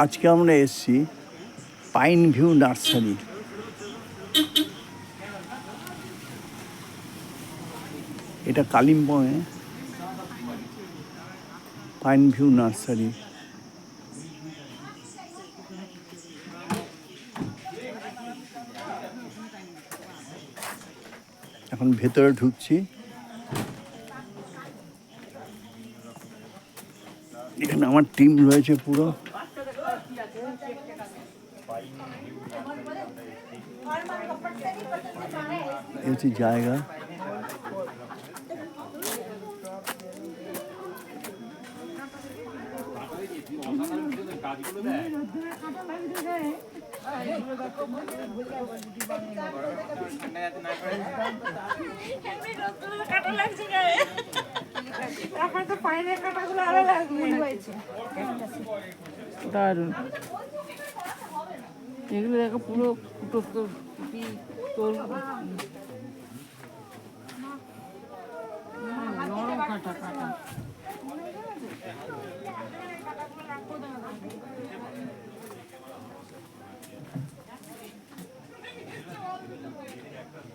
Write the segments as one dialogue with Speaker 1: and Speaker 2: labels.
Speaker 1: আজকে আমরা এসেছি পাইন ভিউ নার্সারি। এটা কালিম্পংয়ে পাইন ভিউ নার্সারি। এখন ভেতরে ঢুকছি। এখানে আমার টিম রয়েছে পুরো। এই হচ্ছে জায়গা।
Speaker 2: দারুণ, এগুলো দেখো পুরো ফুটো নরম কাটা কাটা।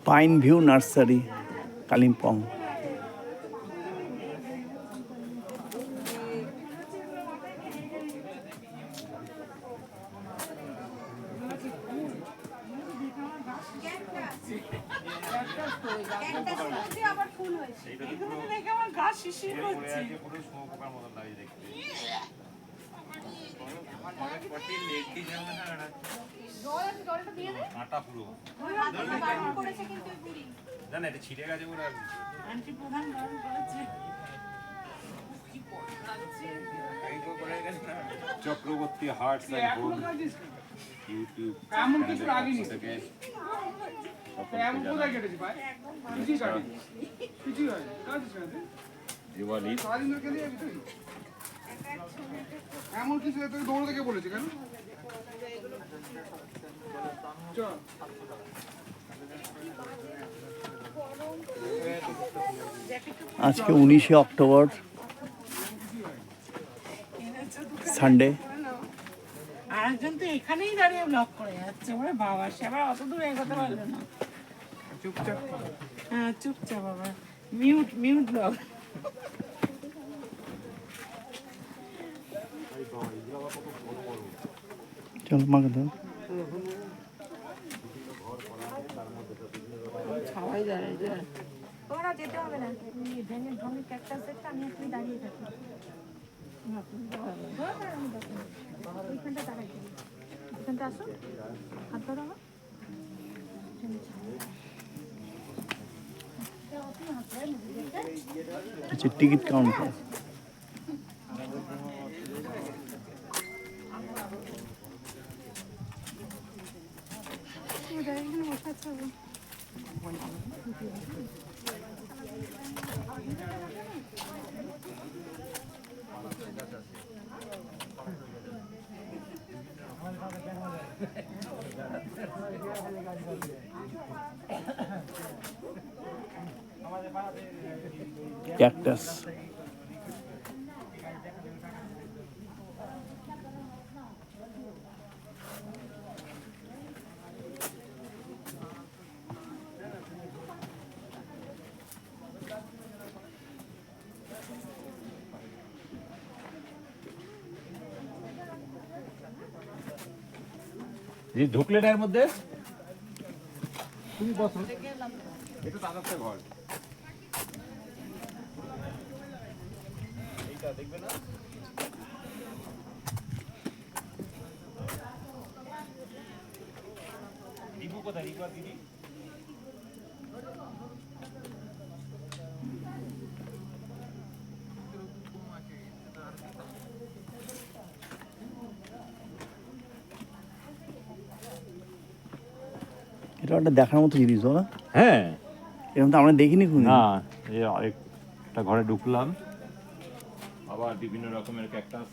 Speaker 1: Pine View nursery, Kalimpong.
Speaker 3: Chakraborty hearts and home YouTube থেকে দিওয়ালি
Speaker 4: এমন কিছু দৌড় থেকে বলেছে কেন?
Speaker 1: আজকে 19শে অক্টোবর, সানডে।
Speaker 2: আরেকজন তো এখানেই দাঁড়িয়ে ব্লগ করে যাচ্ছে। ওরে বাবা, সে আবার অত দূর এগোতে পারলো না।
Speaker 4: চুপচাপ।
Speaker 2: হ্যাঁ চুপচাপ, বাবা মিউট ব্লগ।
Speaker 1: চল মাকে দাও।
Speaker 2: সবাই দাঁড়িয়ে যায়।
Speaker 5: তোমরা যেতে হবে না, ভেঙে ভেঙে ক্যাকটাস দেখতে আমি এখানে দাঁড়িয়ে থাকি। ওইখানটা দাঁড়াই, ওইখানটা আসো, হাত ধরো আমার।
Speaker 1: আচ্ছা, টিকিট কাউন্টার। ক্যাকটাস।
Speaker 3: ঢুকলে না এর মধ্যে, তুমি বসো, এটা দাদার ঘর। এইটা দেখবে না? রিপু কোথায়? রিপু আর দিদি?
Speaker 1: এটা একটা দেখার মতো জিনিস, বলো।
Speaker 3: হ্যাঁ,
Speaker 1: এরকম তো আমরা দেখিনি কোনো।
Speaker 3: না, এই আরেকটা ঘরে ঢুকলাম, আবার বিভিন্ন রকমের ক্যাকটাস।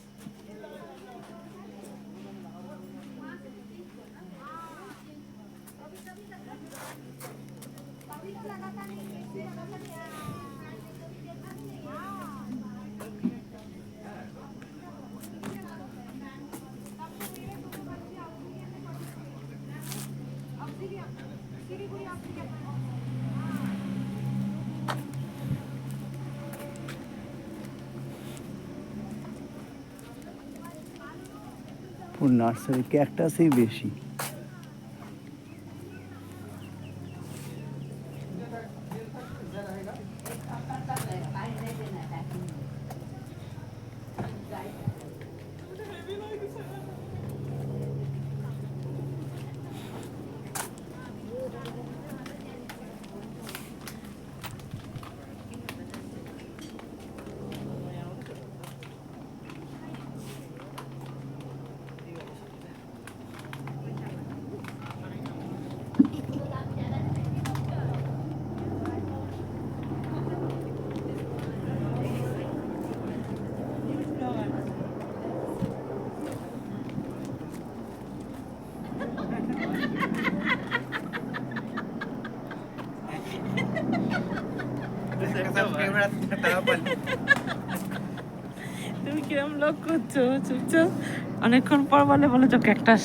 Speaker 1: ওর নার্সারি ক্যাকটাসই বেশি।
Speaker 2: তুমি কিরম লোক করছো চুপচাপ অনেকক্ষণ পর বলে বলেছো ক্যাকটাস